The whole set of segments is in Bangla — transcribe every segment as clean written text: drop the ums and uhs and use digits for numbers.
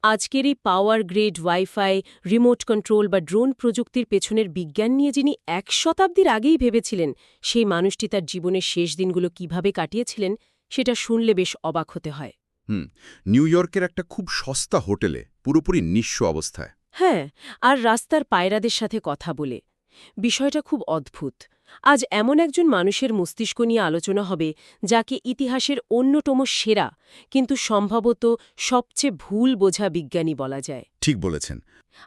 আজকের এই power grid, wifi, remote control বা ড্রোন প্রযুক্তির পেছনের বিজ্ঞান নিয়ে যিনি ১ শতাব্দীর আগেই ভেবেছিলেন, সেই মানুষটি তার জীবনের শেষ দিনগুলো কিভাবে কাটিয়েছিলেন, সেটা শুনলে বেশ অবাক হতে হয়। হুম। নিউ ইয়র্কের একটা খুব সস্তা হোটেলে পুরোপুরি নিঃস্ব অবস্থায়। হ্যাঁ, আর রাস্তার পায়রাদের সাথে কথা বলে। বিষয়টা খুব অদ্ভুত। আজ এমন একজন মানুষের মস্তিষ্ক নিয়ে আলোচনা হবে, যাকে ইতিহাসের অন্যতম সেরা কিন্তু সম্ভবত সবচেয়ে ভুল বোঝা বিজ্ঞানী বলা যায়। ঠিক বলেছেন।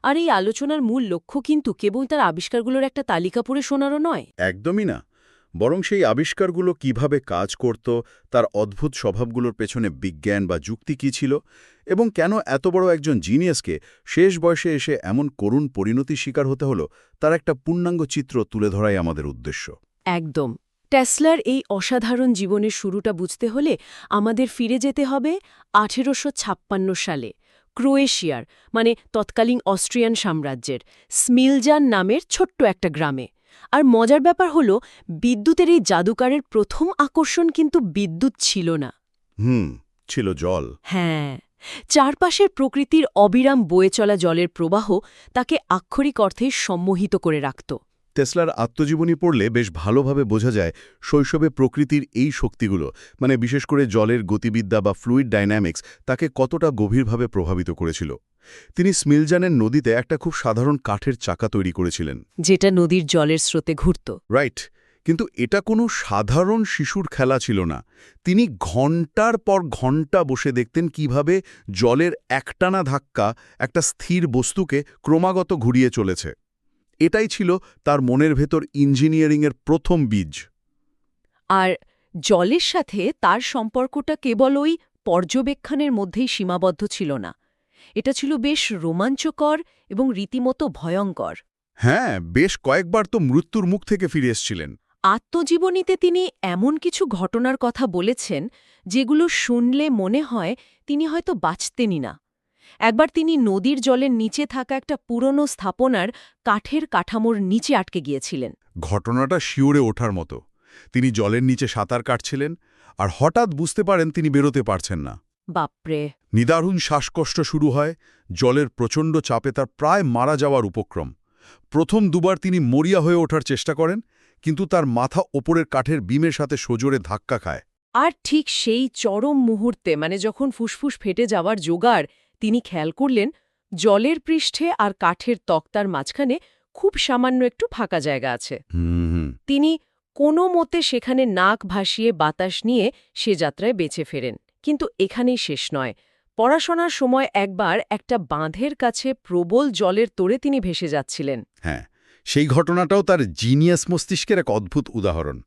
আর এই আলোচনার মূল লক্ষ্য কিন্তু কেবল তার আবিষ্কারগুলোর একটা তালিকা পড়ে শোনারও নয়। একদমই না। বরং সেই আবিষ্কারগুলো কিভাবে কাজ করত, তার অদ্ভুত স্বভাবগুলোর পেছনে বিজ্ঞান বা যুক্তি কী ছিল, এবং কেন এত বড় একজন জিনিয়াসকে শেষ বয়সে এসে এমন করুণ পরিণতির শিকার হতে হলো, তার একটা পূর্ণাঙ্গ চিত্র তুলে ধরাই আমাদের উদ্দেশ্য। একদম। টেসলার এই অসাধারণ জীবনের শুরুটা বুঝতে হলে আমাদের ফিরে যেতে হবে ১৮৫৬ সালে ক্রোয়েশিয়ার, মানে তৎকালীন অস্ট্রিয়ান সাম্রাজ্যের স্মিলজান নামের ছোট্ট একটা গ্রামে। আর মজার ব্যাপার হল, বিদ্যুতের এই জাদুকারের প্রথম আকর্ষণ কিন্তু বিদ্যুৎ ছিল না। ছিল জল। হ্যাঁ, চারপাশের প্রকৃতির অবিরাম বয়ে চলা জলের প্রবাহ তাকে আক্ষরিক অর্থে সম্মোহিত করে রাখত। টেসলার আত্মজীবনী পড়লে বেশ ভালোভাবে বোঝা যায় শৈশবে প্রকৃতির এই শক্তিগুলো, মানে বিশেষ করে জলের গতিবিদ্যা বা ফ্লুইড ডাইনামিক্স, তাকে কতটা গভীরভাবে প্রভাবিত করেছিল। তিনি স্মিলজানের নদীতে একটা খুব সাধারণ কাঠের চাকা তৈরি করেছিলেন, যেটা নদীর জলের স্রোতে ঘুরত। রাইট। কিন্তু এটা কোনো সাধারণ শিশুর খেলা ছিল না। তিনি ঘন্টার পর ঘন্টা বসে দেখতেন কিভাবে জলের একটানা ধাক্কা একটা স্থির বস্তুকে ক্রমাগত ঘুরিয়ে চলেছে। এটাই ছিল তার মনের ভেতর ইঞ্জিনিয়ারিংয়ের প্রথম বীজ। আর জলের সাথে তার সম্পর্কটা কেবল ওই পর্যবেক্ষণের মধ্যেই সীমাবদ্ধ ছিল না। এটা ছিল বেশ রোমাঞ্চকর এবং রীতিমতো ভয়ঙ্কর। হ্যাঁ, বেশ কয়েকবার তো মৃত্যুর মুখ থেকে ফিরে এসেছিলেন। আত্মজীবনীতে তিনি এমন কিছু ঘটনার কথা বলেছেন, যেগুলো শুনলে মনে হয় তিনি হয়তো বাঁচতেনই না। একবার তিনি নদীর জলের নিচে থাকা একটা পুরনো স্থাপনার কাঠের কাঠামোর নিচে আটকে গিয়েছিলেন। ঘটনাটা শিউরে ওঠার মতো। তিনি জলের নিচে সাঁতার কাটছিলেন, আর হঠাৎ বুঝতে পারেন তিনি বেরোতে পারছেন না। বাপরে! নিদারুণ শ্বাসকষ্ট শুরু হয়। জলের প্রচণ্ড চাপে তার প্রায় মারা যাওয়ার উপক্রম। প্রথম দুবার তিনি মরিয়া হয়ে ওঠার চেষ্টা করেন, কিন্তু তার মাথা ওপরের কাঠের বিমের সাথে সজোরে ধাক্কা খায়। আর ঠিক সেই চরম মুহূর্তে, মানে যখন ফুসফুস ফেটে যাওয়ার জোগাড়, তিনি খেয়াল করলেন জলের পৃষ্ঠে আর কাঠের তক্তার মাঝখানে খুব সামান্য একটু ফাঁকা জায়গা আছে। তিনি কোনো মতে সেখানে নাক ভাসিয়ে বাতাস নিয়ে সে যাত্রায় বেঁচে ফেরেন। কিন্তু এখানেই শেষ নয়। পড়াশোনার সময় একবার একটা বাঁধের কাছে প্রবল জলের তোড়ে তিনি ভেসে যাচ্ছিলেন। হ্যাঁ, সেই ঘটনাটাও তার জিনিয়াস মস্তিষ্কের এক অদ্ভুত উদাহরণ।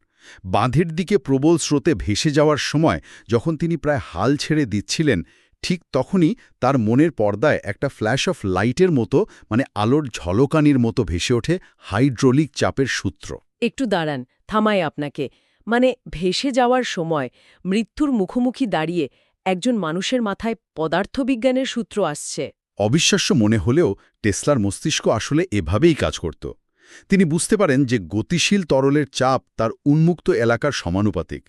বাঁধের দিকে প্রবল স্রোতে ভেসে যাওয়ার সময় যখন তিনি প্রায় হাল ছেড়ে দিচ্ছিলেন, ঠিক তখনই তার মনের পর্দায় একটা ফ্ল্যাশ অফ লাইটের মতো, মানে আলোর ঝলকানির মতো ভেসে ওঠে হাইড্রোলিক চাপের সূত্র। একটু দাঁড়ান, থামাই আপনাকে। মানে ভেসে যাওয়ার সময় মৃত্যুর মুখোমুখি দাঁড়িয়ে একজন মানুষের মাথায় পদার্থবিজ্ঞানের সূত্র আসছে। অবিশ্বাস্য মনে হলেও টেসলার মস্তিষ্ক আসলে এভাবেই কাজ করত। তিনি বুঝতে পারেন যে গতিশীল তরলের চাপ তার উন্মুক্ত এলাকার সমানুপাতিক।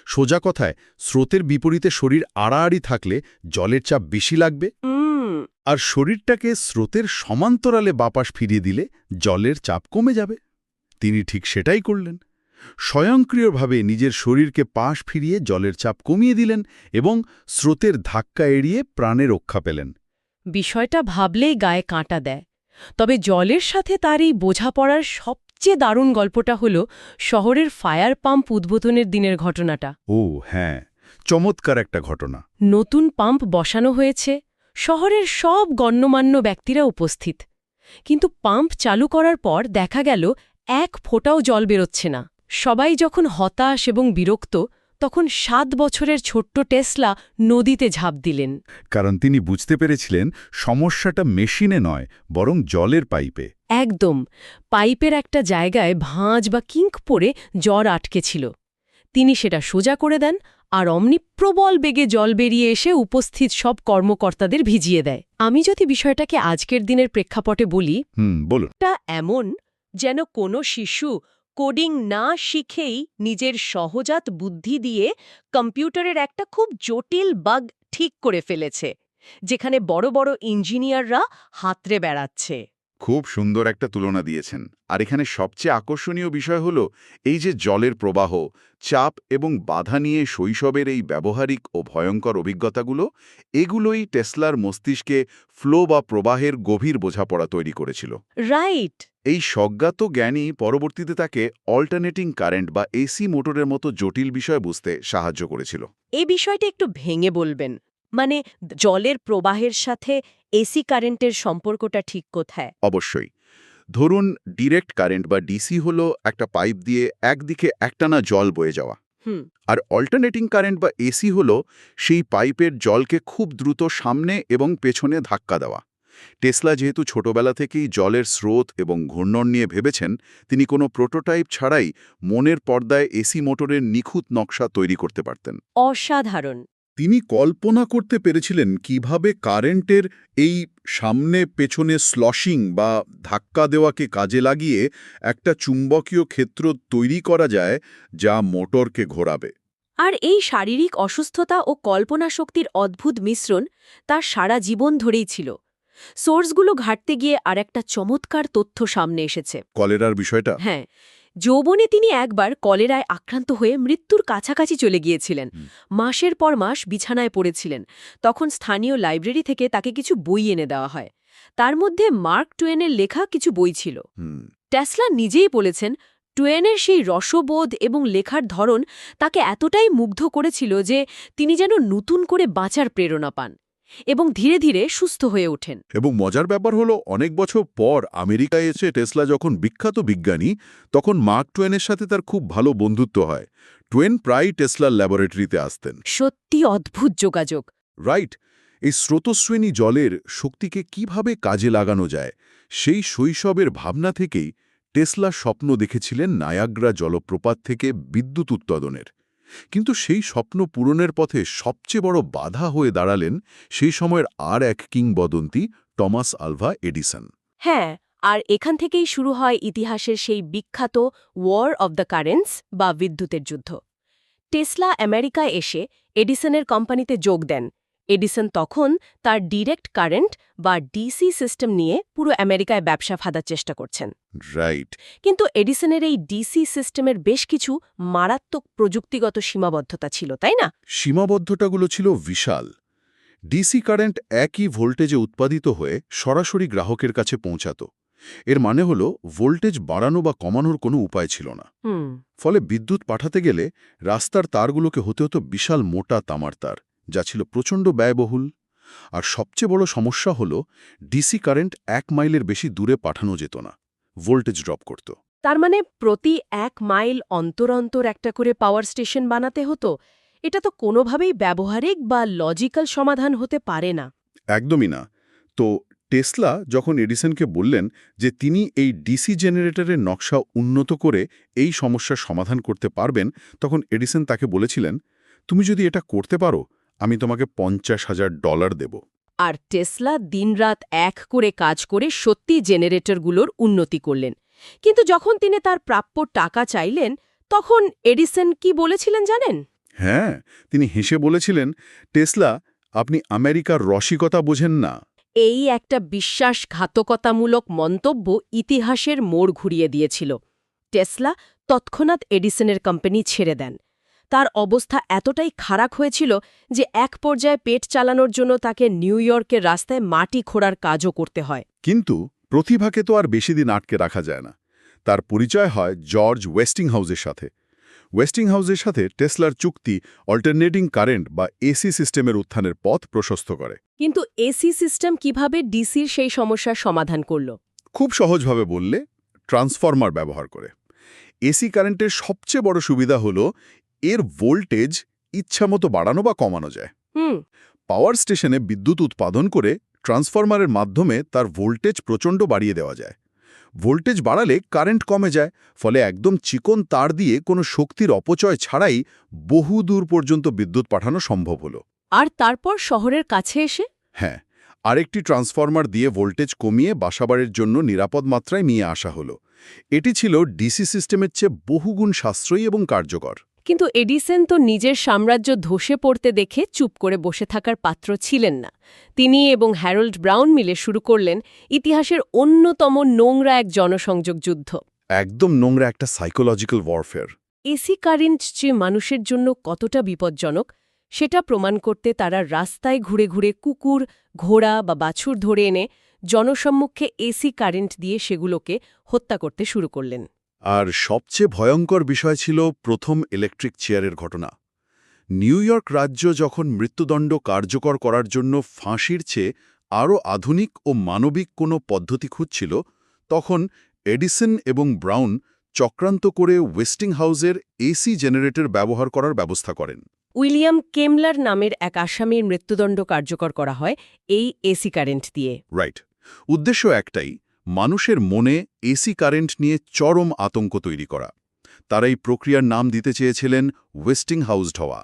সোজা কথায়, স্রোতের বিপরীতে শরীর আড়াআড়ি থাকলে জলের চাপ বেশি লাগবে, আর শরীরটাকে স্রোতের সমান্তরালে বাপাস ফিরিয়ে দিলে জলের চাপ কমে যাবে। তিনি ঠিক সেটাই করলেন। স্বয়ংক্রিয়ভাবে নিজের শরীরকে পাশ ফিরিয়ে জলের চাপ কমিয়ে দিলেন এবং স্রোতের ধাক্কা এড়িয়ে প্রাণে রক্ষা পেলেন। বিষয়টা ভাবলেই গায়ে কাঁটা দেয়। তবে জলের সাথে তার এই বোঝাপড়ার সবচেয়ে দারুণ গল্পটা হল শহরের ফায়ার পাম্প উদ্বোধনের দিনের ঘটনাটা। ও হ্যাঁ, চমৎকার একটা ঘটনা। নতুন পাম্প বসানো হয়েছে, শহরের সব গণ্যমান্য ব্যক্তিরা উপস্থিত। কিন্তু পাম্প চালু করার পর দেখা গেল এক ফোঁটাও জল বেরোচ্ছে না। সবাই যখন হতাশ এবং বিরক্ত, তখন ৭ বছরের ছোট্ট টেসলা নদীতে ঝাঁপ দিলেন। কারণ তিনি বুঝতে পেরেছিলেন সমস্যাটা মেশিনে নয়, বরং জলের পাইপে। একদম, পাইপের একটা জায়গায় ভাঁজ বা কিঙ্ক পড়ে জল আটকে ছিল। তিনি সেটা সোজা করে দেন, আর অমনি প্রবল বেগে জল বেরিয়ে এসে উপস্থিত সব কর্মকর্তাদের ভিজিয়ে দেয়। আমি যদি বিষয়টাকে আজকের দিনের প্রেক্ষাপটে বলি, বলুন। এটা এমন যেন কোনো শিশু কোডিং না শিখেই নিজের সহজাত বুদ্ধি দিয়ে কম্পিউটারের একটা খুব জটিল বাগ ঠিক করে ফেলেছে। যেখানে বড় বড় ইঞ্জিনিয়াররা হাতড়ে বেড়াচ্ছে। খুব সুন্দর একটা তুলনা দিয়েছেন। আর এখানে সবচেয়ে আকর্ষণীয় বিষয় হলো এই যে জলের প্রবাহ, চাপ এবং বাধা নিয়ে শৈশবের এই ব্যবহারিক ও ভয়ঙ্কর অভিজ্ঞতাগুলো, এগুলোই টেসলার মস্তিষ্কে ফ্লো বা প্রবাহের গভীর বোঝাপড়া তৈরি করেছিল। রাইট। এই স্বজ্ঞাত জ্ঞানই পরবর্তীতে তাকে অল্টারনেটিং কারেন্ট বা এসি মোটরের মতো জটিল বিষয় বুঝতে সাহায্য করেছিল। এই বিষয়টা একটু ভেঙে বলবেন, মানে জলের প্রবাহের সাথে এসি কারেন্টের সম্পর্কটা ঠিক কোথায়? অবশ্যই। ধরুন ডিরেক্ট কারেন্ট বা ডিসি হলো একটা পাইপ দিয়ে একদিকে একটানা জল বয়ে যাওয়া। হুম। আর অল্টারনেটিং কারেন্ট বা এসি হলো সেই পাইপের জলকে খুব দ্রুত সামনে এবং পেছনে ধাক্কা দেওয়া। টেসলা যেহেতু ছোটবেলা থেকেই জলের স্রোত এবং ঘূর্ণন নিয়ে ভেবেছেন, তিনি কোনো প্রোটোটাইপ ছাড়াই মনের পর্দায় এসি মোটরের নিখুঁত নকশা তৈরি করতে পারতেন। অসাধারণ। তিনি কল্পনা করতে পেরেছিলেন কিভাবে কারেন্টের এই সামনে পেছনে স্লশিং বা ধাক্কা দেওয়াকে কাজে লাগিয়ে একটা চুম্বকীয় ক্ষেত্র তৈরি করা যায় যা মোটরকে ঘোরাবে। আর এই শারীরিক অসুস্থতা ও কল্পনা শক্তির অদ্ভুত মিশ্রণ তার সারা জীবন ধরেই ছিল। সোর্সগুলো ঘাঁটতে গিয়ে আর একটা চমৎকার তথ্য সামনে এসেছে। কলেরার বিষয়টা? হ্যাঁ, যৌবনে তিনি একবার কলেরায় আক্রান্ত হয়ে মৃত্যুর কাছাকাছি চলে গিয়েছিলেন। মাসের পর মাস বিছানায় পড়েছিলেন। তখন স্থানীয় লাইব্রেরি থেকে তাকে কিছু বই এনে দেওয়া হয়। তার মধ্যে মার্ক টুয়েনের লেখা কিছু বই ছিল। টেসলা নিজেই বলেছেন, টুয়েনের সেই রসবোধ এবং লেখার ধরন তাকে এতটাই মুগ্ধ করেছিল যে তিনি যেন নতুন করে বাঁচার প্রেরণা পান এবং ধীরে ধীরে সুস্থ হয়ে ওঠেন। এবং মজার ব্যাপার হলো অনেক বছর পর আমেরিকায় এসে টেসলা যখন বিখ্যাত বিজ্ঞানী, তখন মার্ক টুয়েনের সাথে তার খুব ভালো বন্ধুত্ব হয়। টুয়েন প্রায় টেসলার ল্যাবরেটরিতে আসতেন। সত্যি অদ্ভুত যোগাযোগ। রাইট। এই স্রোতস্বিনী জলের শক্তিকে কিভাবে কাজে লাগানো যায়, সেই শৈশবের ভাবনা থেকেই টেসলা স্বপ্ন দেখেছিলেন নায়াগ্রা জলপ্রপাত থেকে বিদ্যুৎ উৎপাদনের। কিন্তু সেই স্বপ্ন পূরণের পথে সবচেয়ে বড় বাধা হয়ে দাঁড়ালেন সেই সময়ের আর এক কিংবদন্তি, টমাস আলভা এডিসন। হ্যাঁ, আর এখান থেকেই শুরু হয় ইতিহাসের সেই বিখ্যাত ওয়ার অব দ্য কারেন্টস বা বিদ্যুতের যুদ্ধ। টেসলা আমেরিকায় এসে এডিসনের কোম্পানিতে যোগ দেন। এডিসন তখন তার ডিরেক্ট কারেন্ট বা ডিসি সিস্টেম নিয়ে পুরো আমেরিকায় ব্যবসা ফাঁদার চেষ্টা করছেন। রাইট। কিন্তু এডিসনের এই ডিসি সিস্টেমের বেশ কিছু মারাত্মক প্রযুক্তিগত সীমাবদ্ধতা ছিল, তাই না? সীমাবদ্ধতাগুলো ছিল বিশাল। ডিসি কারেন্ট একই ভোল্টেজে উৎপাদিত হয়ে সরাসরি গ্রাহকের কাছে পৌঁছাত। এর মানে হলো ভোল্টেজ বাড়ানো বা কমানোর কোনো উপায় ছিল না। ফলে বিদ্যুৎ পাঠাতে গেলে রাস্তার তারগুলোকে হতে হতো বিশাল মোটা তামার তার, যা ছিল প্রচণ্ড ব্যয়বহুল। আর সবচেয়ে বড় সমস্যা হলো ডিসি কারেন্ট 1 মাইলের বেশি দূরে পাঠানো যেত না, ভোল্টেজ ড্রপ করত। তার মানে প্রতি 1 মাইল অন্তর অন্তর একটা করে পাওয়ার স্টেশন বানাতে হতো। এটা তো কোনোভাবেই ব্যবহারিক বা লজিক্যাল সমাধান হতে পারে না। একদমই না। তো টেসলা যখন এডিসনকে বললেন যে তিনি এই ডিসি জেনারেটরের নকশা উন্নত করে এই সমস্যার সমাধান করতে পারবেন, তখন এডিসন তাকে বলেছিলেন, তুমি যদি এটা করতে পারো আমি তোমাকে $50,000 দেব। আর টেসলা দিনরাত এক করে কাজ করে সত্যি জেনারেটরগুলোর উন্নতি করলেন। কিন্তু যখন তিনি তার প্রাপ্য টাকা চাইলেন, তখন এডিসন কি বলেছিলেন জানেন? হ্যাঁ, তিনি হেসে বলেছিলেন, টেসলা, আপনি আমেরিকার রসিকতা বোঝেন না। এই একটা বিশ্বাসঘাতকতামূলক মন্তব্য ইতিহাসের মোড় ঘুরিয়ে দিয়েছিল। টেসলা তৎক্ষণাৎ এডিসনের কোম্পানি ছেড়ে দেন। তার অবস্থা এতটাই খারাপ হয়েছিল যে এক পর্যায়ে পেট চালানোর জন্য তাকে নিউ ইয়র্কের রাস্তায় মাটি খোঁড়ার কাজও করতে হয়। কিন্তু প্রতিভাকে তো আর বেশি দিন আটকে রাখা যায় না। তার পরিচয় হয় জর্জ ওয়েস্টিংহাউসের সাথে। ওয়েস্টিংহাউসের সাথে টেসলার চুক্তি অল্টারনেটিং কারেন্ট বা এসি সিস্টেমের উত্থানের পথ প্রশস্ত করে। কিন্তু এসি সিস্টেম কিভাবে ডিসির সেই সমস্যার সমাধান করল? খুব সহজভাবে বললে, ট্রান্সফরমার ব্যবহার করে। এসি কারেন্টের সবচেয়ে বড় সুবিধা হলো এর ভোল্টেজ ইচ্ছামতো বাড়ানো বা কমানো যায়। পাওয়ার স্টেশনে বিদ্যুৎ উৎপাদন করে ট্রান্সফরমারের মাধ্যমে তার ভোল্টেজ প্রচণ্ড বাড়িয়ে দেওয়া যায়। ভোল্টেজ বাড়ালে কারেন্ট কমে যায়, ফলে একদম চিকন তার দিয়ে কোনো শক্তির অপচয় ছাড়াই বহু দূর পর্যন্ত বিদ্যুৎ পাঠানো সম্ভব হলো। আর তারপর শহরের কাছে এসে? হ্যাঁ, আরেকটি ট্রান্সফরমার দিয়ে ভোল্টেজ কমিয়ে বাসাবাড়ির জন্য নিরাপদ মাত্রায় নিয়ে আসা হলো। এটি ছিল ডিসি সিস্টেমের চেয়ে বহুগুণ সাশ্রয়ী এবং কার্যকর। কিন্তু এডিসন তো নিজের সাম্রাজ্য ধসে পড়তে দেখে চুপ করে বসে থাকার পাত্র ছিলেন না। তিনি এবং হ্যারল্ড ব্রাউন মিলে শুরু করলেন ইতিহাসের অন্যতম নোংরা এক জনসংযোগ যুদ্ধ। একদম নোংরা একটা সাইকোলজিক্যাল ওয়ারফেয়ার। এসি কারেন্ট যে মানুষের জন্য কতটা বিপজ্জনক সেটা প্রমাণ করতে তারা রাস্তায় ঘুরে ঘুরে কুকুর, ঘোড়া বা বাছুর ধরে এনে জনসম্মুখে এসি কারেন্ট দিয়ে সেগুলোকে হত্যা করতে শুরু করলেন। আর সবচেয়ে ভয়ঙ্কর বিষয় ছিল প্রথম ইলেকট্রিক চেয়ারের ঘটনা। নিউ ইয়র্ক রাজ্য যখন মৃত্যুদণ্ড কার্যকর করার জন্য ফাঁসির চেয়ে আরও আধুনিক ও মানবিক কোনো পদ্ধতি খুঁজছিল, তখন এডিসন এবং ব্রাউন চক্রান্ত করে ওয়েস্টিংহাউসের এসি জেনারেটর ব্যবহার করার ব্যবস্থা করেন। উইলিয়াম কেমলার নামের এক আসামির মৃত্যুদণ্ড কার্যকর করা হয় এই এসি কারেন্ট দিয়ে। রাইট। উদ্দেশ্য একটাই, মানুষের মনে এসি কারেন্ট নিয়ে চরম আতঙ্ক তৈরি করা। তারা এই প্রক্রিয়ার নাম দিতে চেয়েছিলেন ওয়েস্টিংহাউসড হওয়া।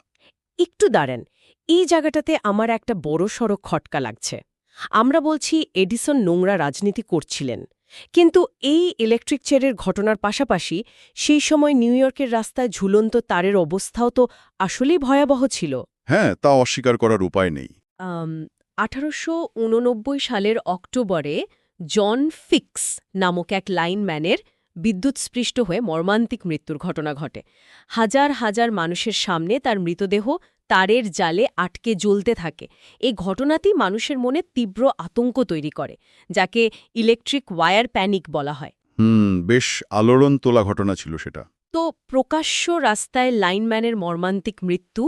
একটু দাঁড়ান, এই জায়গাটাতে আমার একটা বড়সড় খটকা লাগছে। আমরা বলছি এডিসন নোংরা রাজনীতি করছিলেন, কিন্তু এই ইলেকট্রিক চেয়ারের ঘটনার পাশাপাশি সেই সময় নিউ ইয়র্কের রাস্তায় ঝুলন্ত তারের অবস্থাও তো আসলেই ভয়াবহ ছিল। হ্যাঁ, তা অস্বীকার করার উপায় নেই। 1889 সালের অক্টোবরে জন ফিক্স নামক এক লাইনম্যানের বিদ্যুৎস্পৃষ্ট হয়ে মর্মান্তিক মৃত্যুর ঘটনা ঘটে। হাজার হাজার মানুষের সামনে তার মৃতদেহ তারের জালে আটকে জ্বলতে থাকে। এই ঘটনাটি মানুষের মনে তীব্র আতঙ্ক তৈরি করে, যাকে ইলেকট্রিক ওয়্যার প্যানিক বলা হয়। বেশ আলোড়ন তোলা ঘটনা ছিল সেটা। তো প্রকাশ্য রাস্তায় লাইনম্যানের মর্মান্তিক মৃত্যু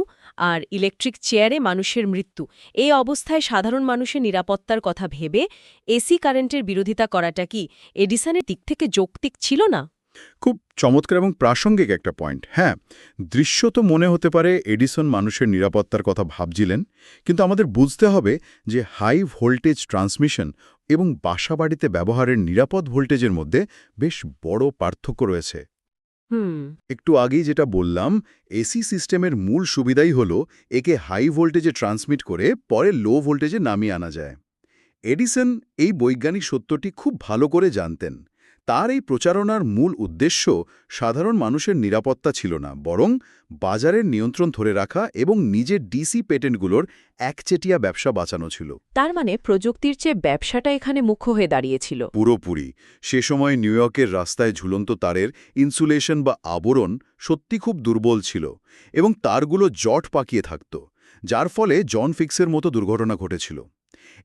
আর ইলেকট্রিক চেয়ারে মানুষের মৃত্যু, এই অবস্থায় সাধারণ মানুষের নিরাপত্তার কথা ভেবে এসি কারেন্টের বিরোধিতা করাটা কি এডিসনের দিক থেকে যৌক্তিক ছিল না? খুব চমৎকার এবং প্রাসঙ্গিক একটা পয়েন্ট। হ্যাঁ, দৃশ্য তো মনে হতে পারে এডিসন মানুষের নিরাপত্তার কথা ভাবছিলেন, কিন্তু আমাদের বুঝতে হবে যে হাই ভোল্টেজ ট্রান্সমিশন এবং বাসাবাড়িতে ব্যবহারের নিরাপদ ভোল্টেজের মধ্যে বেশ বড় পার্থক্য রয়েছে। একটু আগেই যেটা বললাম, এসি সিস্টেমের মূল সুবিধাই হল একে হাই ভোল্টেজে ট্রান্সমিট করে পরে লো ভোল্টেজে নামিয়ে আনা যায়। এডিসন এই বৈজ্ঞানিক সত্যটি খুব ভালো করে জানতেন। তার এই প্রচারণার মূল উদ্দেশ্য সাধারণ মানুষের নিরাপত্তা ছিল না, বরং বাজারের নিয়ন্ত্রণ ধরে রাখা এবং নিজের ডিসি পেটেন্টগুলোর একচেটিয়া ব্যবসা বাঁচানো ছিল। তার মানে প্রযুক্তির চেয়ে ব্যবসাটা এখানে মুখ্য হয়ে দাঁড়িয়েছিল। পুরোপুরি। সে সময় নিউ ইয়র্কের রাস্তায় ঝুলন্ত তারের ইনসুলেশন বা আবরণ সত্যি খুব দুর্বল ছিল এবং তারগুলো জট পাকিয়ে থাকত, যার ফলে জন ফিক্সের মতো দুর্ঘটনা ঘটেছিল।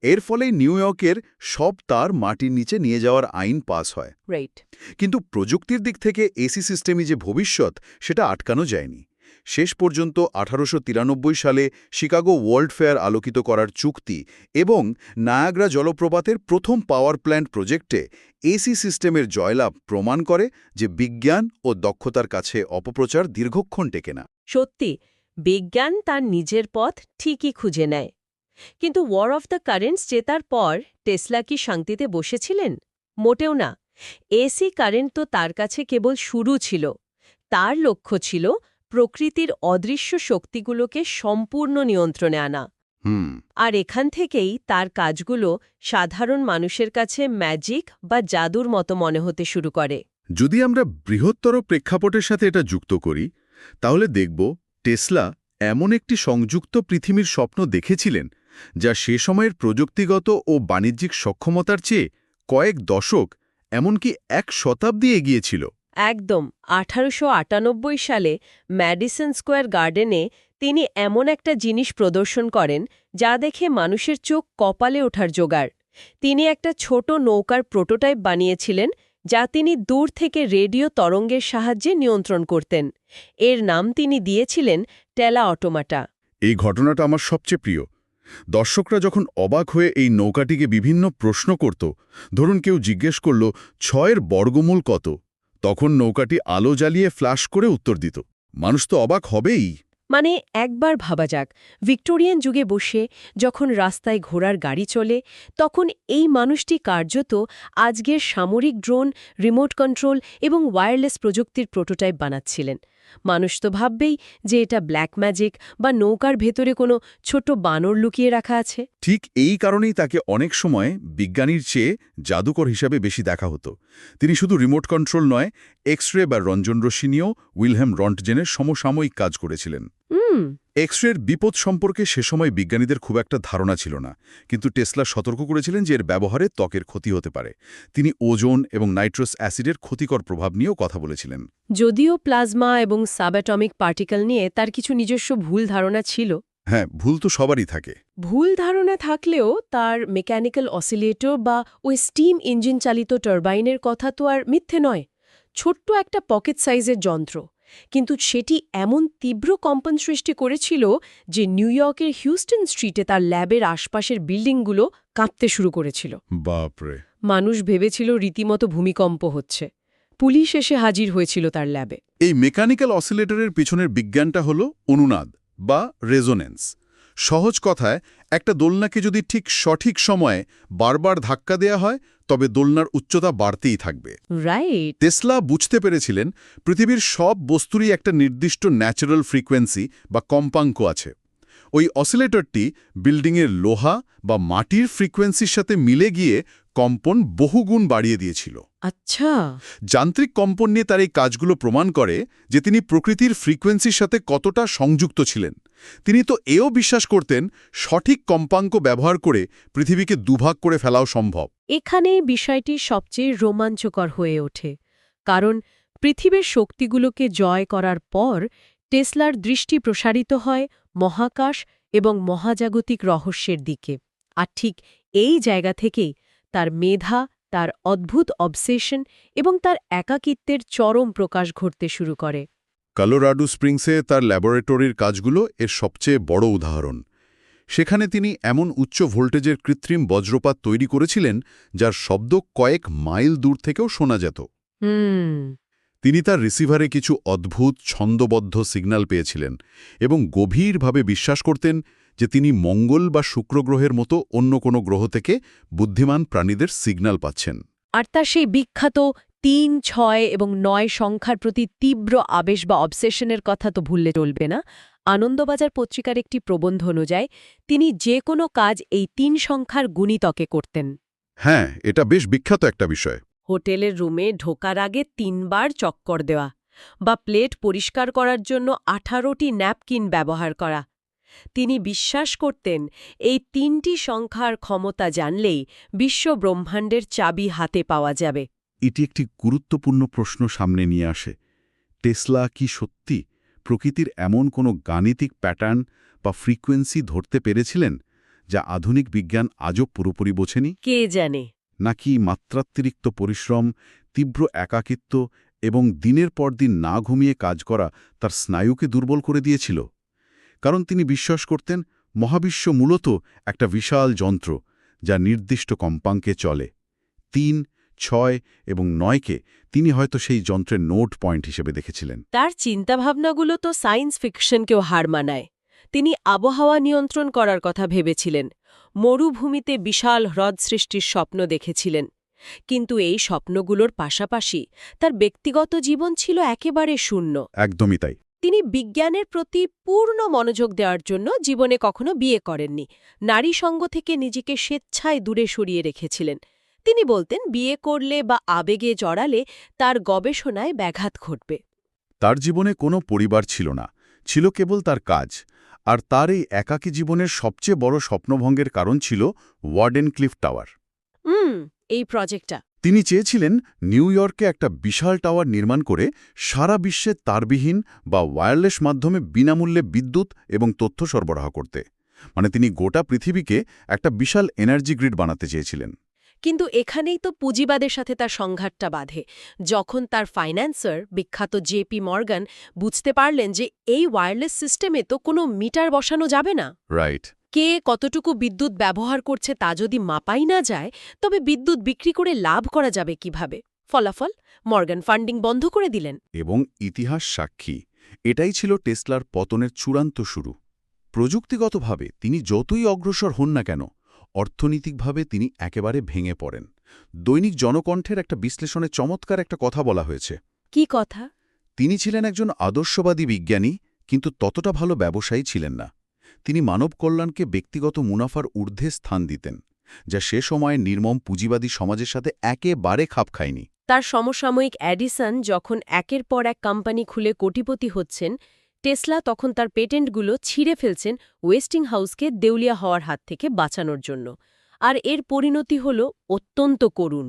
এর ফলে নিউ ইয়র্কের সব তার মাটির নিচে নিয়ে যাওয়ার আইন পাস হয়। রাইট। কিন্তু প্রযুক্তির দিক থেকে এসি সিস্টেমই যে ভবিষ্যৎ, সেটা আটকানো যায়নি। শেষ পর্যন্ত 1893 সালে শিকাগো ওয়ার্ল্ড ফেয়ার আলোকিত করার চুক্তি এবং নায়াগ্রা জলপ্রপাতের প্রথম পাওয়ার প্ল্যান্ট প্রজেক্টে এসি সিস্টেমের জয়লাভ প্রমাণ করে যে বিজ্ঞান ও দক্ষতার কাছে অপপ্রচার দীর্ঘক্ষণ টেকে না। সত্যি, বিজ্ঞান তার নিজের পথ ঠিকই খুঁজে নেয়। কিন্তু ওয়ার অফ দ্য কারেন্টস জেতার পর টেসলা কি শান্তিতে বসেছিলেন? মোটেও না। এসি কারেন্ট তো তার কাছে কেবল শুরু ছিল। তার লক্ষ্য ছিল প্রকৃতির অদৃশ্য শক্তিগুলোকে সম্পূর্ণ নিয়ন্ত্রণে আনা। আর এখান থেকেই তার কাজগুলো সাধারণ মানুষের কাছে ম্যাজিক বা জাদুর মতো মনে হতে শুরু করে। যদি আমরা বৃহত্তর প্রেক্ষাপটের সাথে এটা যুক্ত করি, তাহলে দেখব টেসলা এমন একটি সংযুক্ত পৃথিবীর স্বপ্ন দেখেছিলেন যা সে সময়ের প্রযুক্তিগত ও বাণিজ্যিক সক্ষমতার চেয়ে কয়েক দশক, এমনকি এক শতাব্দী এগিয়েছিল। একদম। 1898 সালে ম্যাডিসন স্কোয়ার গার্ডেনে তিনি এমন একটা জিনিস প্রদর্শন করেন যা দেখে মানুষের চোখ কপালে ওঠার জোগাড়। তিনি একটা ছোট নৌকার প্রোটোটাইপ বানিয়েছিলেন যা তিনি দূর থেকে রেডিও তরঙ্গের সাহায্যে নিয়ন্ত্রণ করতেন। এর নাম তিনি দিয়েছিলেন টেলা অটোমাটা। এই ঘটনাটা আমার সবচেয়ে প্রিয়। দর্শকরা যখন অবাক হয়ে এই নৌকাটিকে বিভিন্ন প্রশ্ন করত, ধরুন কেউ জিজ্ঞেস করল 6-এর বর্গমূল কত, তখন নৌকাটি আলো জ্বালিয়ে ফ্ল্যাশ করে উত্তর দিত। মানুষ তো অবাক হবেই। মানে একবার ভাবা যাক, ভিক্টোরিয়ান যুগে বসে যখন রাস্তায় ঘোড়ার গাড়ি চলে, তখন এই মানুষটি কার্যত আজকের সামরিক ড্রোন, রিমোট কন্ট্রোল এবং ওয়্যারলেস প্রযুক্তির প্রোটোটাইপ বানাচ্ছিলেন। মানুষ তো ভাববেই যে এটা ব্ল্যাক ম্যাজিক বা নৌকার ভেতরে কোনো ছোট বানর লুকিয়ে রাখা আছে। ঠিক এই কারণেই তাকে অনেক সময় বিজ্ঞানীর চেয়ে জাদুকর হিসাবে বেশি দেখা হতো। তিনি শুধু রিমোট কন্ট্রোল নয়, এক্স-রে বা রঞ্জনরশ্মি নিয়েও উইলহেম রন্টজেনের সমসাময়িক কাজ করেছিলেন। এক্স-রের বিপদ সম্পর্কে সে সময় বিজ্ঞানীদের খুব একটা ধারণা ছিল না, কিন্তু টেসলা সতর্ক করেছিলেন যে এর ব্যবহারে ত্বকের ক্ষতি হতে পারে। তিনি ওজোন এবং নাইট্রাস অ্যাসিডের ক্ষতিকর প্রভাব নিয়েও কথা বলেছিলেন। যদিও প্লাজমা এবং সাবঅ্যাটমিক পার্টিকেল নিয়ে তার কিছু নিজস্ব ভুল ধারণা ছিল। হ্যাঁ, ভুল তো সবারই থাকে। ভুল ধারণা থাকলেও তার মেকানিক্যাল অসিলেটর বা ওই স্টিম ইঞ্জিন চালিত টারবাইনের কথা তো আর মিথ্যে নয়। ছোট্ট একটা পকেট সাইজের যন্ত্র, কিন্তু সেটি এমন তীব্র কম্পন সৃষ্টি করেছিল যে নিউ ইয়র্কের হিউস্টন স্ট্রিটে তার ল্যাবের আশপাশের বিল্ডিংগুলো কাঁপতে শুরু করেছিল। বাপরে! মানুষ ভেবেছিল রীতিমতো ভূমিকম্প হচ্ছে। পুলিশ এসে হাজির হয়েছিল তার ল্যাবে। এই মেকানিক্যাল অসিলেটরের পিছনের বিজ্ঞানটা হলো অনুনাদ বা রেজোনেন্স। সহজ কথায়, একটা দোলনাকে যদি ঠিক সঠিক সময়ে বারবার ধাক্কা দেয়া হয়, তবে দোলনার উচ্চতা বাড়তেই থাকবে। রাইট। টেসলা বুঝতে পেরেছিলেন পৃথিবীর সব বস্তুরই একটা নির্দিষ্ট ন্যাচারাল ফ্রিকোয়েন্সি বা কম্পাঙ্ক আছে। ওই অসিলেটরটি বিল্ডিংয়ের লোহা বা মাটির ফ্রিকোয়েন্সির সাথে মিলে গিয়ে কম্পন বহুগুণ বাড়িয়ে দিয়েছিল। আচ্ছা। যান্ত্রিক কম্পন নিয়ে তার এই কাজগুলো প্রমাণ করে যে তিনি প্রকৃতির ফ্রিকোয়েন্সির সাথে কতটা সংযুক্ত ছিলেন। তিনি তো এও বিশ্বাস করতেন সঠিক কম্পাঙ্ক ব্যবহার করে পৃথিবীকে দুভাগ করে ফেলাও সম্ভব। এখানে বিষয়টি সবচেয়ে রোমাঞ্চকর হয়ে ওঠে, কারণ পৃথিবীর শক্তিগুলোকে জয় করার পর টেসলার দৃষ্টি প্রসারিত হয় মহাকাশ এবং মহাজাগতিক রহস্যের দিকে। আর ঠিক এই জায়গা থেকেই তার মেধা, তার অদ্ভুত অবসেশন এবং তার একাকিত্বের চরম প্রকাশ ঘটতে শুরু করে। কলোরাডো স্প্রিংসে তার ল্যাবরেটরির কাজগুলো এর সবচেয়ে বড় উদাহরণ। সেখানে তিনি এমন উচ্চ ভোল্টেজের কৃত্রিম বজ্রপাত তৈরি করেছিলেন যার শব্দ কয়েক মাইল দূর থেকেও শোনা যেত। তিনি তার রিসিভারে কিছু অদ্ভুত ছন্দবদ্ধ সিগন্যাল পেয়েছিলেন এবং গভীরভাবে বিশ্বাস করতেন যে তিনি মঙ্গল বা শুক্র গ্রহের মতো অন্য কোনো গ্রহ থেকে বুদ্ধিমান প্রাণীদের সিগন্যাল পাচ্ছেন। আর তার সেই বিখ্যাত ৩, ৬ এবং ৯ সংখ্যার প্রতি তীব্র আবেশ বা অবসেশনের কথা তো ভুললে চলবে না। আনন্দবাজার পত্রিকার একটি প্রবন্ধ অনুযায়ী তিনি যে কোনো কাজ এই ৩ সংখ্যার গুণিতকে করতেন। হ্যাঁ, এটা বেশ বিখ্যাত একটা বিষয়। হোটেলের রুমে ঢোকার আগে ৩ বার চক্কর দেওয়া, বা প্লেট পরিষ্কার করার জন্য ১৮টি ন্যাপকিন ব্যবহার করা। তিনি বিশ্বাস করতেন এই ৩টি সংখ্যার ক্ষমতা জানলেই বিশ্ব ব্রহ্মাণ্ডের চাবি হাতে পাওয়া যাবে। এটি একটি গুরুত্বপূর্ণ প্রশ্ন সামনে নিয়ে আসে। টেসলা কি সত্যি প্রকৃতির এমন কোনো গাণিতিক প্যাটার্ন বা ফ্রিকোয়েন্সি ধরতে পেরেছিলেন যা আধুনিক বিজ্ঞান আজও পুরোপুরি বোঝেনি? কে জানে। নাকি মাত্রাতিরিক্ত পরিশ্রম, তীব্র একাকিত্ব এবং দিনের পর দিন না ঘুমিয়ে কাজ করা তার স্নায়ুকে দুর্বল করে দিয়েছিল? কারণ তিনি বিশ্বাস করতেন মহাবিশ্ব মূলত একটা বিশাল যন্ত্র যা নির্দিষ্ট কম্পাঙ্কে চলে। ৩, ৬ এবং ৯কে তিনি হয়তো সেই যন্ত্রের নোট পয়েন্ট হিসেবে দেখেছিলেন। তার চিন্তাভাবনাগুলো তো সায়েন্স ফিকশনকেও হার মানায়। তিনি আবহাওয়া নিয়ন্ত্রণ করার কথা ভেবেছিলেন, মরুভূমিতে বিশাল হ্রদ সৃষ্টির স্বপ্ন দেখেছিলেন। কিন্তু এই স্বপ্নগুলোর পাশাপাশি তার ব্যক্তিগত জীবন ছিল একেবারে শূন্য। একদমই তাই। তিনি বিজ্ঞানের প্রতি পূর্ণ মনোযোগ দেওয়ার জন্য জীবনে কখনো বিয়ে করেননি। নারী সঙ্গ থেকে নিজেকে স্বেচ্ছায় দূরে সরিয়ে রেখেছিলেন। তিনি বলতেন বিয়ে করলে বা আবেগে জড়ালে তার গবেষণায় ব্যাঘাত ঘটবে। তার জীবনে কোনো পরিবার ছিল না, ছিল কেবল তার কাজ। আর তার এই একাকী জীবনের সবচেয়ে বড় স্বপ্নভঙ্গের কারণ ছিল ওয়ার্ডেনক্লিফ টাওয়ার। এই প্রজেক্টটা তিনি চেয়েছিলেন নিউ ইয়র্কে একটা বিশাল টাওয়ার নির্মাণ করে সারা বিশ্বে তারবিহীন বা ওয়্যারলেস মাধ্যমে বিনামূল্যে বিদ্যুৎ এবং তথ্য সরবরাহ করতে। মানে তিনি গোটা পৃথিবীকে একটা বিশাল এনার্জি গ্রিড বানাতে চেয়েছিলেন। কিন্তু এখানেই তো পুঁজিবাদের সাথে তার সংঘাতটা বাধে। যখন তার ফাইন্যান্সার বিখ্যাত জেপি মর্গান বুঝতে পারলেন যে এই ওয়্যারলেস সিস্টেমে তো কোনো মিটার বসানো যাবে না, রাইট, কে কতটুকু বিদ্যুৎ ব্যবহার করছে তা যদি মাপাই না যায়, তবে বিদ্যুৎ বিক্রি করে লাভ করা যাবে কিভাবে? ফলাফল, মর্গান ফান্ডিং বন্ধ করে দিলেন। এবং ইতিহাস সাক্ষী, এটাই ছিল টেসলার পতনের চূড়ান্ত শুরু। প্রযুক্তিগতভাবে তিনি যতই অগ্রসর হন না কেন, অর্থনৈতিকভাবে তিনি একেবারে ভেঙে পড়েন। দৈনিক জনকণ্ঠের একটা বিশ্লেষণে চমৎকার একটা কথা বলা হয়েছে। কি কথা? তিনি ছিলেন একজন আদর্শবাদী বিজ্ঞানী, কিন্তু ততটা ভালো ব্যবসায়ী ছিলেন না। তিনি মানব কল্যাণকে ব্যক্তিগত মুনাফার ঊর্ধ্বে স্থান দিতেন, যা সে সময়ে নির্মম পুঁজিবাদী সমাজের সাথে একেবারে খাপ খায়নি। তার সমসাময়িক অ্যাডিসন যখন একের পর এক কোম্পানি খুলে কোটিপতি হচ্ছেন, টেসলা তখন তার পেটেন্টগুলো ছিঁড়ে ফেলছেন ওয়েস্টিংহাউসকে দেউলিয়া হওয়ার হাত থেকে বাঁচানোর জন্য। আর এর পরিণতি হল অত্যন্ত করুণ।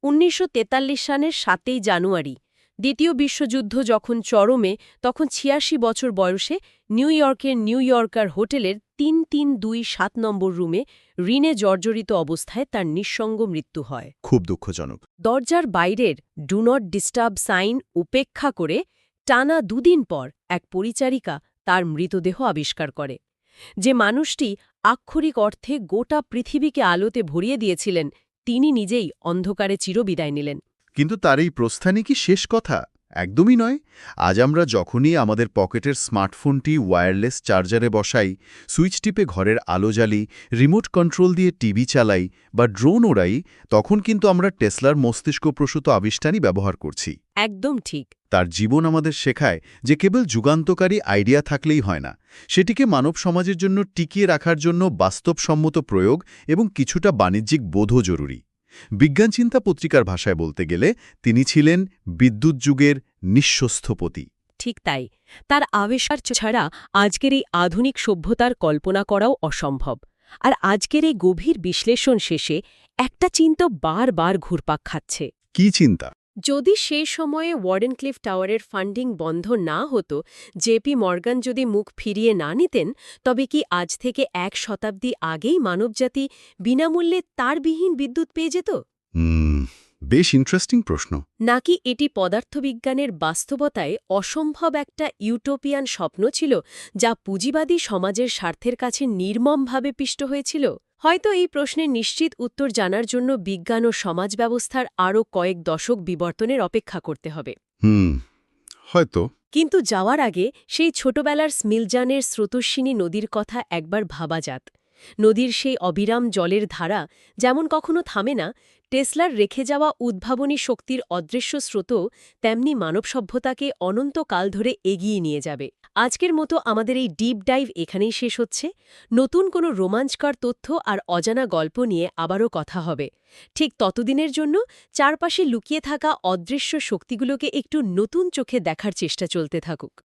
১৯৪৩ সালের ৭ই জানুয়ারি দ্বিতীয় বিশ্বযুদ্ধ যখন চরমে, তখন ৮৬ বছর বয়সে নিউ ইয়র্কের নিউ ইয়র্কার হোটেলের ৩৩২৭ নম্বর রুমে ঋণে জর্জরিত অবস্থায় তার নিঃসঙ্গ মৃত্যু হয়। খুব দুঃখজনক। দরজার বাইরের ডু নট ডিস্টার্ব সাইন উপেক্ষা করে টানা দুদিন পর এক পরিচারিকা তার মৃতদেহ আবিষ্কার করে। যে মানুষটি আক্ষরিক অর্থে গোটা পৃথিবীকে আলোতে ভরিয়ে দিয়েছিলেন, তিনি নিজেই অন্ধকারে চিরবিদায় নিলেন। কিন্তু তার এই প্রস্থানই কি শেষ কথা? একদমই নয়। আজ আমরা যখনই আমাদের পকেটের স্মার্টফোনটি ওয়্যারলেস চার্জারে বসাই, সুইচ টিপে ঘরের আলো জ্বালি, রিমোট কন্ট্রোল দিয়ে টিভি চালাই বা ড্রোন ওড়াই, তখন কিন্তু আমরা টেসলার মস্তিষ্কপ্রসূত আবিষ্কারই ব্যবহার করছি। একদম ঠিক। তার জীবন আমাদের শেখায় যে কেবল যুগান্তকারী আইডিয়া থাকলেই হয় না, সেটিকে মানব সমাজের জন্য টিকিয়ে রাখার জন্য বাস্তবসম্মত প্রয়োগ এবং কিছুটা বাণিজ্যিক বোধও জরুরি। বিজ্ঞান চিন্তা পত্রিকার ভাষায় বলতে গেলে তিনি ছিলেন বিদ্যুৎ যুগের নিঃস্বস্থপতি। ঠিক তাই। তার আবিষ্কার ছাড়া আজকের এই আধুনিক সভ্যতার কল্পনা করাও অসম্ভব। আর আজকের এই গভীর বিশ্লেষণ শেষে একটা চিন্তা বারবার ঘুরপাক খাচ্ছে। কি চিন্তা? যদি সেই সময়ে ওয়ার্ডেনক্লিফ টাওয়ারের ফান্ডিং বন্ধ না হতো, জেপি মর্গান যদি মুখ ফিরিয়ে না নিতেন, তবে কি আজ থেকে ১ শতাব্দী আগেই মানবজাতি বিনামূল্যে তারবিহীন বিদ্যুৎ পেয়ে যেত? বেশ ইন্টারেস্টিং প্রশ্ন। নাকি এটি পদার্থবিজ্ঞানের বাস্তবতায় অসম্ভব একটা ইউটোপিয়ান স্বপ্ন ছিল, যা পুঁজিবাদী সমাজের স্বার্থের কাছে নির্মমভাবে পিষ্ট হয়েছিল? হয়তো এই প্রশ্নের নিশ্চিত উত্তর জানার জন্য বিজ্ঞান ও সমাজ ব্যবস্থার আরও কয়েক দশক বিবর্তনের অপেক্ষা করতে হবে। হয়তো। কিন্তু যাওয়ার আগে সেই ছোটবেলার স্মিলজানের স্রোতস্বিনী নদীর কথা একবার ভাবা যাক। নদীর সেই অবিরাম জলের ধারা যেমন কখনো থামে না, টেসলার রেখে যাওয়া উদ্ভাবনী শক্তির অদৃশ্য স্রোতও তেমনি মানব সভ্যতাকে অনন্তকাল ধরে এগিয়ে নিয়ে যাবে। আজকের মতো আমাদের এই ডিপ ডাইভ এখানেই শেষ হচ্ছে। নতুন কোনো রোমাঞ্চকর তথ্য আর অজানা গল্প নিয়ে আবারও কথা হবে। ঠিক ততদিনের জন্য চারপাশে লুকিয়ে থাকা অদৃশ্য শক্তিগুলোকে একটু নতুন চোখে দেখার চেষ্টা চলতে থাকুক।